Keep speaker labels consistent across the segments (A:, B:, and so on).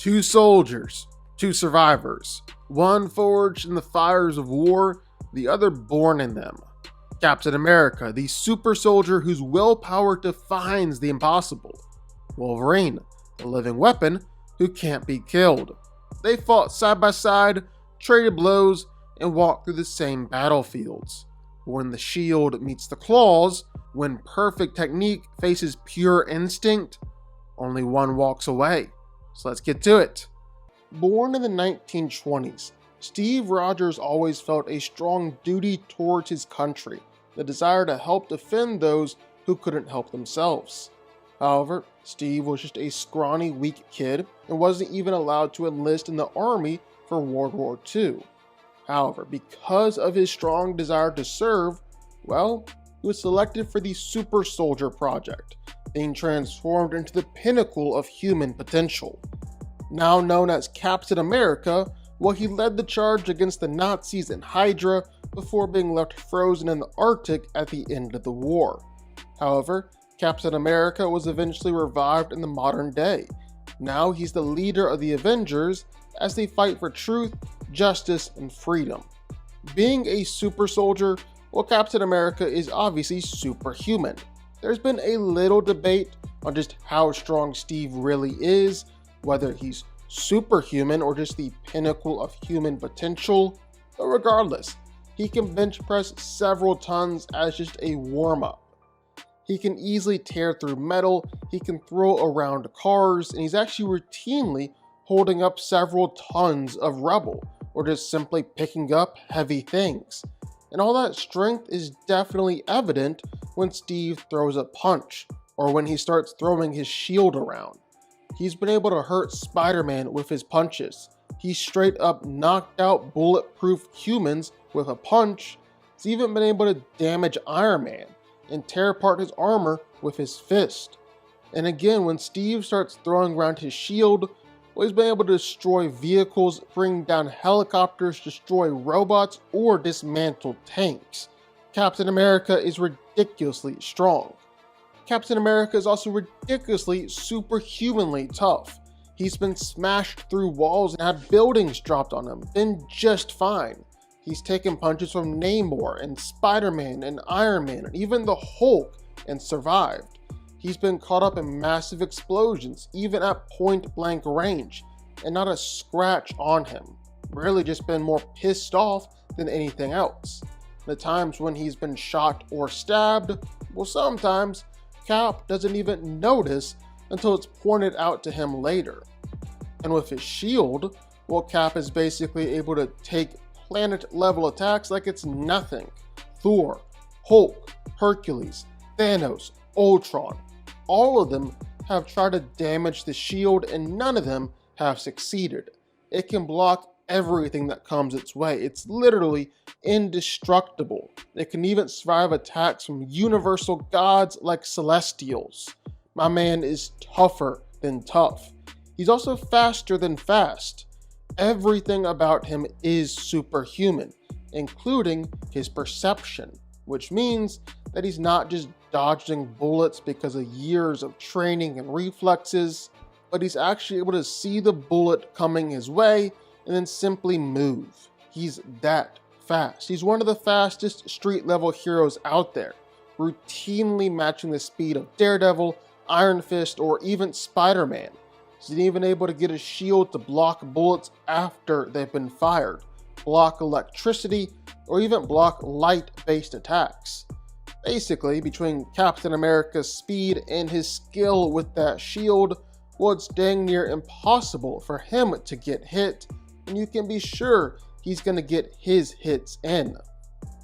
A: Two soldiers, two survivors, one forged in the fires of war, the other born in them. Captain America, the super soldier whose willpower defines the impossible. Wolverine, the living weapon who can't be killed. They fought side by side, traded blows, and walked through the same battlefields. But when the shield meets the claws, when perfect technique faces pure instinct, only one walks away. So let's get to it. Born in the 1920s, Steve Rogers always felt a strong duty towards his country, the desire to help defend those who couldn't help themselves. However, Steve was just a scrawny, weak kid and wasn't even allowed to enlist in the army for World War II. However, because of his strong desire to serve, well, he was selected for the Super Soldier Project, being transformed into the pinnacle of human potential. Now known as Captain America, well, he led the charge against the Nazis and Hydra before being left frozen in the Arctic at the end of the war. However, Captain America was eventually revived in the modern day. Now he's the leader of the Avengers as they fight for truth, justice, and freedom. Being a super soldier, well, Captain America is obviously superhuman. There's been a little debate on just how strong Steve really is, whether he's superhuman or just the pinnacle of human potential, but regardless, he can bench press several tons as just a warm-up. He can easily tear through metal, he can throw around cars, and he's actually routinely holding up several tons of rubble, or just simply picking up heavy things. And all that strength is definitely evident when Steve throws a punch, or when he starts throwing his shield around. He's been able to hurt Spider-Man with his punches. He straight up knocked out bulletproof humans with a punch. He's even been able to damage Iron Man and tear apart his armor with his fist. And again, when Steve starts throwing around his shield, well, he's been able to destroy vehicles, bring down helicopters, destroy robots, or dismantle tanks. Captain America is ridiculously strong. Captain America is also ridiculously superhumanly tough. He's been smashed through walls and had buildings dropped on him, been just fine. He's taken punches from Namor and Spider-Man and Iron Man and even the Hulk and survived. He's been caught up in massive explosions, even at point-blank range, and not a scratch on him. Really just been more pissed off than anything else. The times when he's been shot or stabbed, well, sometimes Cap doesn't even notice until it's pointed out to him later. And with his shield, well, Cap is basically able to take planet-level attacks like it's nothing. Thor, Hulk, Hercules, Thanos, Ultron, all of them have tried to damage the shield and none of them have succeeded. It can block everything that comes its way. It's literally indestructible. It can even survive attacks from universal gods like Celestials. My man is tougher than tough. He's also faster than fast. Everything about him is superhuman, including his perception, which means that he's not just dodging bullets because of years of training and reflexes, but he's actually able to see the bullet coming his way and then simply move. He's that fast. He's one of the fastest street level heroes out there, routinely matching the speed of Daredevil, Iron Fist, or even Spider-Man. He's even able to get his shield to block bullets after they've been fired, block electricity, or even block light-based attacks. Basically, between Captain America's speed and his skill with that shield, well, it's dang near impossible for him to get hit, and you can be sure he's going to get his hits in.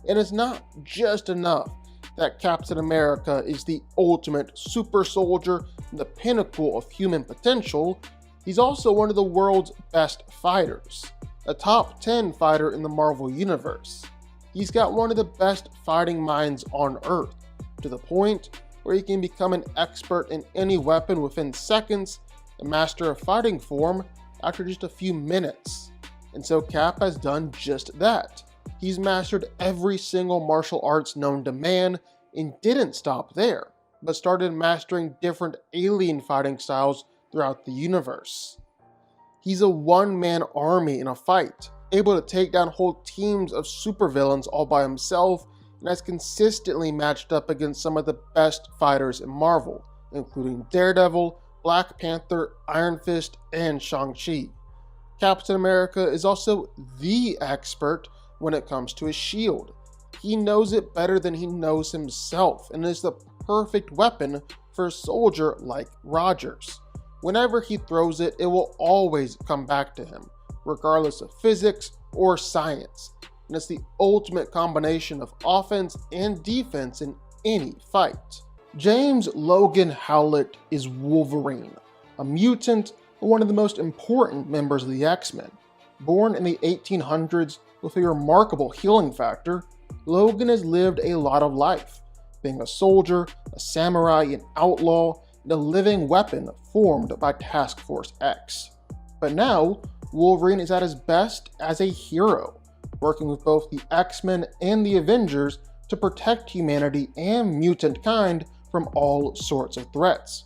A: And it's not just enough that Captain America is the ultimate super soldier, the pinnacle of human potential. He's also one of the world's best fighters, a top 10 fighter in the Marvel Universe. He's got one of the best fighting minds on Earth, to the point where he can become an expert in any weapon within seconds and master a fighting form after just a few minutes. And so Cap has done just that. He's mastered every single martial arts known to man and didn't stop there, but started mastering different alien fighting styles throughout the universe. He's a one-man army in a fight, able to take down whole teams of supervillains all by himself, and has consistently matched up against some of the best fighters in Marvel, including Daredevil, Black Panther, Iron Fist, and Shang-Chi. Captain America is also the expert when it comes to his shield. He knows it better than he knows himself, and is the perfect weapon for a soldier like Rogers. Whenever he throws it, it will always come back to him, regardless of physics or science, and it's the ultimate combination of offense and defense in any fight. James Logan Howlett is Wolverine, a mutant and one of the most important members of the X-Men. Born in the 1800s with a remarkable healing factor, Logan has lived a lot of life, being a soldier, a samurai, an outlaw, and a living weapon formed by Task Force X. But now, Wolverine is at his best as a hero, working with both the X-Men and the Avengers to protect humanity and mutant kind from all sorts of threats.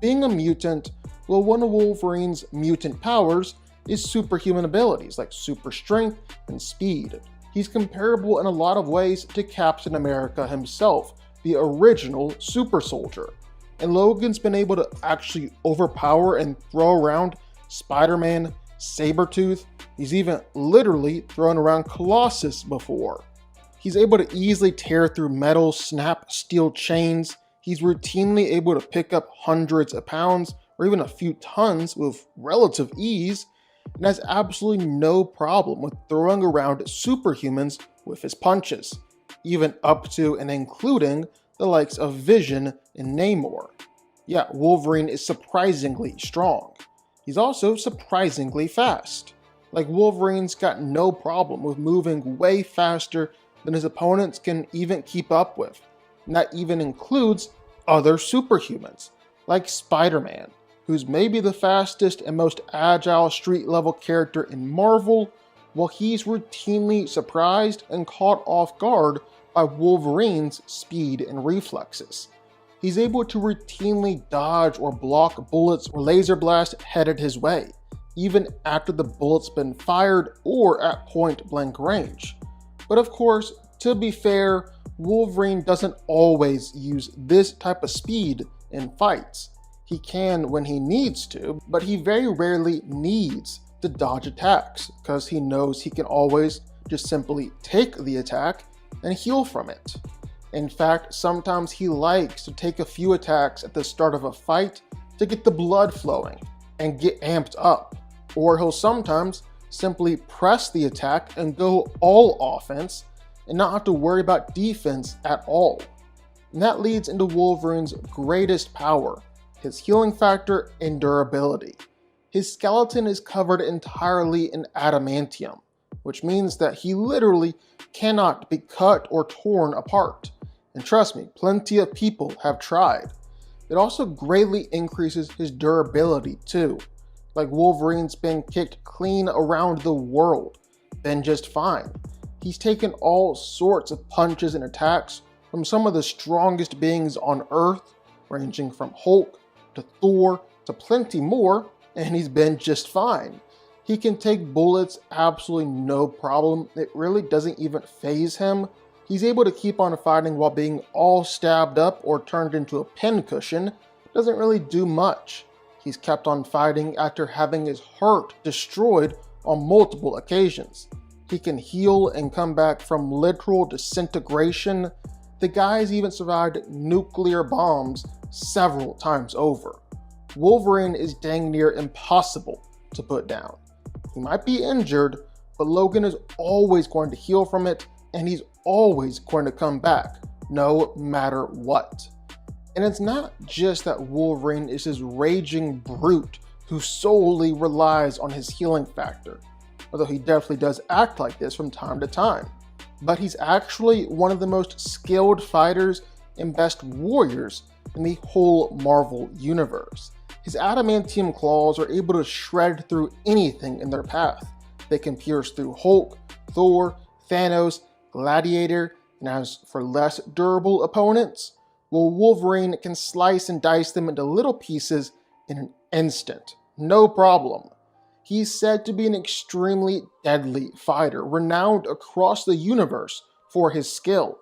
A: Being a mutant, well, one of Wolverine's mutant powers is superhuman abilities like super strength and speed. He's comparable in a lot of ways to Captain America himself, the original super soldier. And Logan's been able to actually overpower and throw around Spider-Man, Sabretooth. He's even literally thrown around Colossus before. He's able to easily tear through metal, snap steel chains. He's routinely able to pick up hundreds of pounds or even a few tons with relative ease, and has absolutely no problem with throwing around superhumans with his punches, even up to and including the likes of Vision and Namor. Yeah, Wolverine is surprisingly strong. He's also surprisingly fast. Like, Wolverine's got no problem with moving way faster than his opponents can even keep up with. And that even includes other superhumans, like Spider-Man, who's maybe the fastest and most agile street-level character in Marvel, while he's routinely surprised and caught off guard by Wolverine's speed and reflexes. He's able to routinely dodge or block bullets or laser blasts headed his way, even after the bullet's been fired or at point-blank range. But of course, to be fair, Wolverine doesn't always use this type of speed in fights. He can when he needs to, but he very rarely needs to dodge attacks because he knows he can always just simply take the attack and heal from it. In fact, sometimes he likes to take a few attacks at the start of a fight to get the blood flowing and get amped up, or he'll sometimes simply press the attack and go all offense and not have to worry about defense at all. And that leads into Wolverine's greatest power, his healing factor and durability. His skeleton is covered entirely in adamantium, which means that he literally cannot be cut or torn apart. And trust me, plenty of people have tried. It also greatly increases his durability too. Like, Wolverine's been kicked clean around the world, been just fine. He's taken all sorts of punches and attacks from some of the strongest beings on Earth, ranging from Hulk to Thor to plenty more, and he's been just fine. He can take bullets absolutely no problem. It really doesn't even faze him. He's able to keep on fighting while being all stabbed up or turned into a pincushion. Doesn't really do much. He's kept on fighting after having his heart destroyed on multiple occasions. He can heal and come back from literal disintegration. The guy's even survived nuclear bombs several times over. Wolverine is dang near impossible to put down. He might be injured, but Logan is always going to heal from it, and he's always going to come back, no matter what. And it's not just that Wolverine is this raging brute who solely relies on his healing factor, although he definitely does act like this from time to time. But he's actually one of the most skilled fighters and best warriors in the whole Marvel universe. His adamantium claws are able to shred through anything in their path. They can pierce through Hulk, Thor, Thanos, Gladiator, and as for less durable opponents, well, Wolverine can slice and dice them into little pieces in an instant. No problem. He's said to be an extremely deadly fighter, renowned across the universe for his skill,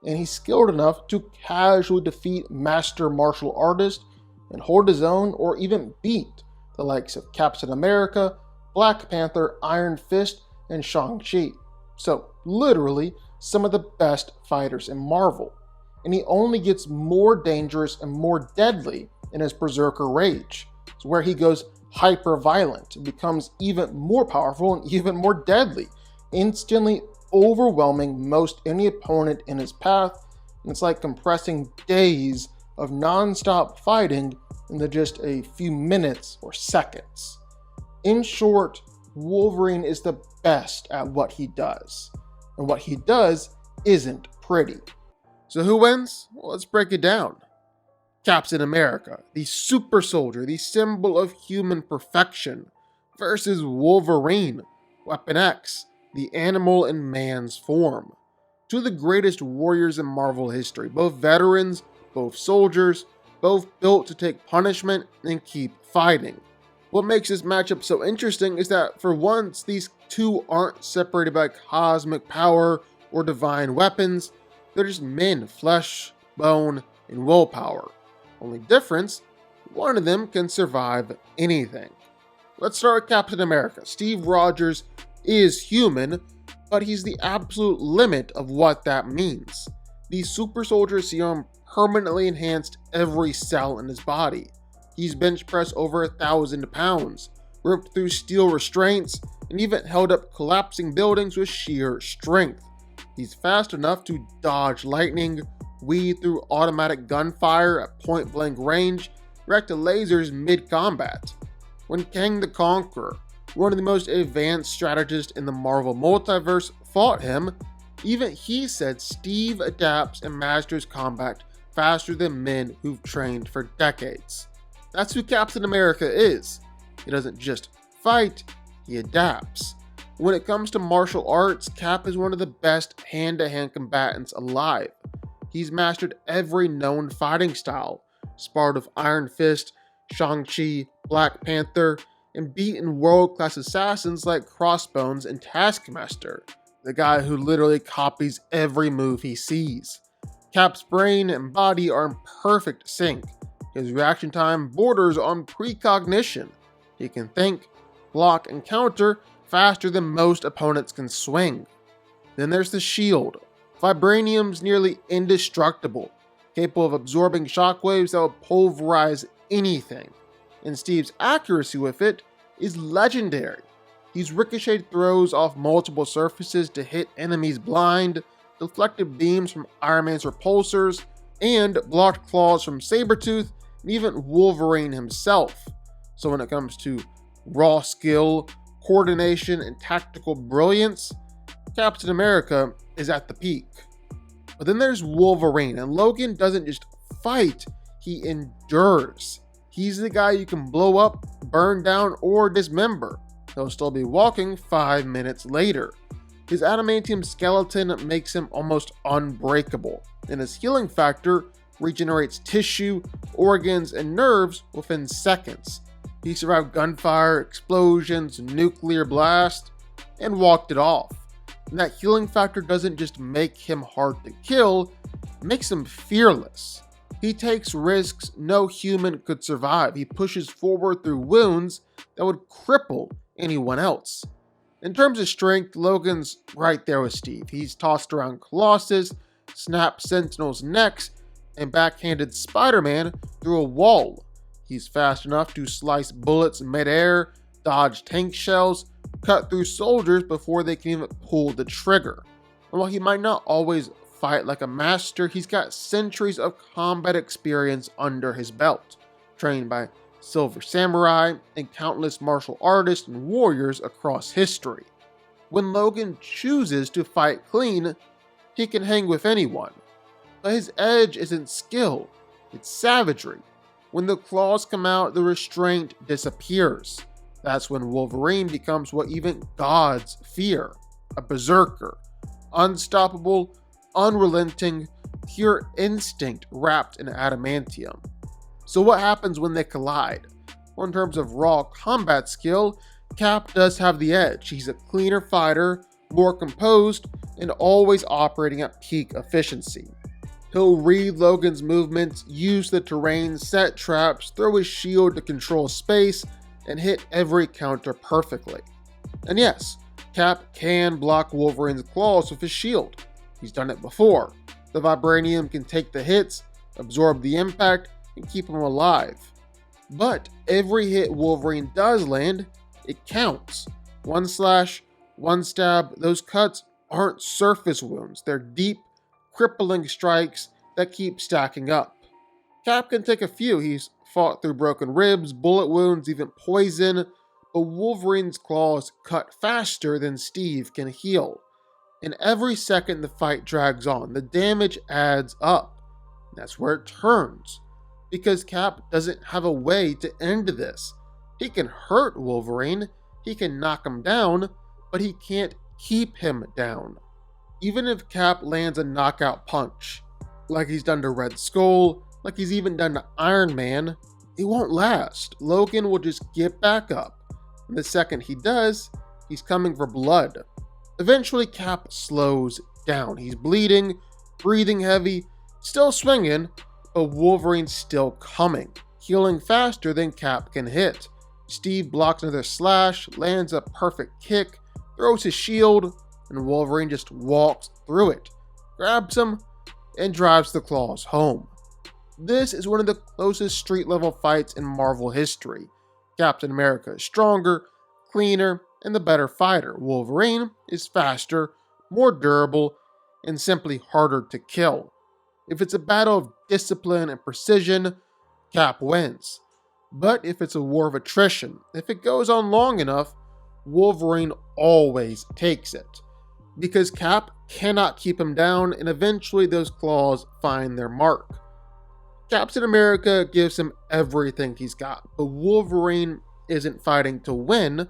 A: and he's skilled enough to casually defeat master martial artists and hold his own or even beat the likes of Captain America, Black Panther, Iron Fist, and Shang-Chi. So literally some of the best fighters in Marvel. And he only gets more dangerous and more deadly in his Berserker Rage, where he goes hyper-violent and becomes even more powerful and even more deadly, instantly overwhelming most any opponent in his path. And it's like compressing days of non-stop fighting into just a few minutes or seconds. In short, Wolverine is the best at what he does, and what he does isn't pretty. So who wins? Well, let's break it down. Captain America, the super soldier, the symbol of human perfection, versus Wolverine, Weapon X, the animal in man's form. Two of the greatest warriors in Marvel history, both veterans, both soldiers, both built to take punishment and keep fighting. What makes this matchup so interesting is that for once, these two aren't separated by cosmic power or divine weapons. They're just men, flesh, bone, and willpower. Only difference, one of them can survive anything. Let's start with Captain America. Steve Rogers is human, but he's the absolute limit of what that means. The super soldier serum permanently enhanced every cell in his body. He's bench pressed over 1,000 pounds, ripped through steel restraints, and even held up collapsing buildings with sheer strength. He's fast enough to dodge lightning, weave through automatic gunfire at point-blank range, react to lasers mid-combat. When Kang the Conqueror, one of the most advanced strategists in the Marvel multiverse, fought him, even he said Steve adapts and masters combat faster than men who've trained for decades. That's who Captain America is. He doesn't just fight, he adapts. When it comes to martial arts, Cap is one of the best hand-to-hand combatants alive. He's mastered every known fighting style, sparred with Iron Fist, Shang-Chi, Black Panther, and beaten world-class assassins like Crossbones and Taskmaster, the guy who literally copies every move he sees. Cap's brain and body are in perfect sync. His reaction time borders on precognition. He can think, block, and counter faster than most opponents can swing. Then there's the shield. Vibranium's nearly indestructible, capable of absorbing shockwaves that will pulverize anything. And Steve's accuracy with it is legendary. He's ricocheted throws off multiple surfaces to hit enemies blind, deflected beams from Iron Man's repulsors, and blocked claws from Sabretooth and even Wolverine himself. So when it comes to raw skill, coordination, and tactical brilliance, Captain America is at the peak. But then there's Wolverine, and Logan doesn't just fight, he endures. He's the guy you can blow up, burn down, or dismember. He'll still be walking 5 minutes later. His adamantium skeleton makes him almost unbreakable, and his healing factor regenerates tissue, organs, and nerves within seconds. He survived gunfire, explosions, nuclear blast, and walked it off. And that healing factor doesn't just make him hard to kill, it makes him fearless. He takes risks no human could survive. He pushes forward through wounds that would cripple anyone else. In terms of strength, Logan's right there with Steve. He's tossed around Colossus, snapped Sentinels' necks, and backhanded Spider-Man through a wall. He's fast enough to slice bullets mid-air, dodge tank shells, cut through soldiers before they can even pull the trigger. And while he might not always fight like a master, he's got centuries of combat experience under his belt, trained by Silver Samurai and countless martial artists and warriors across history. When Logan chooses to fight clean, he can hang with anyone. But his edge isn't skill, it's savagery. When the claws come out, the restraint disappears. That's when Wolverine becomes what even gods fear, a berserker. Unstoppable, unrelenting, pure instinct wrapped in adamantium. So what happens when they collide? Well, in terms of raw combat skill, Cap does have the edge. He's a cleaner fighter, more composed, and always operating at peak efficiency. He'll read Logan's movements, use the terrain, set traps, throw his shield to control space, and hit every counter perfectly. And yes, Cap can block Wolverine's claws with his shield. He's done it before. The vibranium can take the hits, absorb the impact, and keep him alive. But every hit Wolverine does land, it counts. One slash, one stab, those cuts aren't surface wounds. They're deep, crippling strikes that keep stacking up. Cap can take a few. He's fought through broken ribs, bullet wounds, even poison, but Wolverine's claws cut faster than Steve can heal. And every second the fight drags on, the damage adds up. That's where it turns, because Cap doesn't have a way to end this. He can hurt Wolverine, he can knock him down, but he can't keep him down. Even if Cap lands a knockout punch, like he's done to Red Skull, like he's even done to Iron Man, it won't last. Logan will just get back up, and the second he does, he's coming for blood. Eventually Cap slows down. He's bleeding, breathing heavy, still swinging, but Wolverine's still coming, healing faster than Cap can hit. Steve blocks another slash, lands a perfect kick, throws his shield, and Wolverine just walks through it, grabs him, and drives the claws home. This is one of the closest street level fights in Marvel history. Captain America is stronger, cleaner, and the better fighter. Wolverine is faster, more durable, and simply harder to kill. If it's a battle of discipline and precision, Cap wins. But if it's a war of attrition, if it goes on long enough, Wolverine always takes it. Because Cap cannot keep him down, and eventually those claws find their mark. Captain America gives him everything he's got, but Wolverine isn't fighting to win,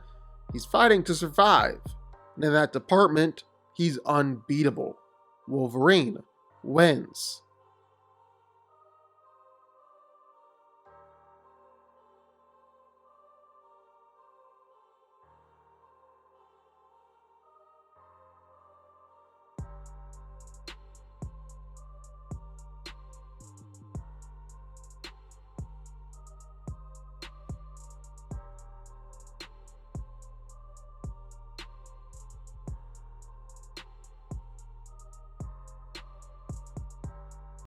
A: he's fighting to survive. And in that department, he's unbeatable. Wolverine wins.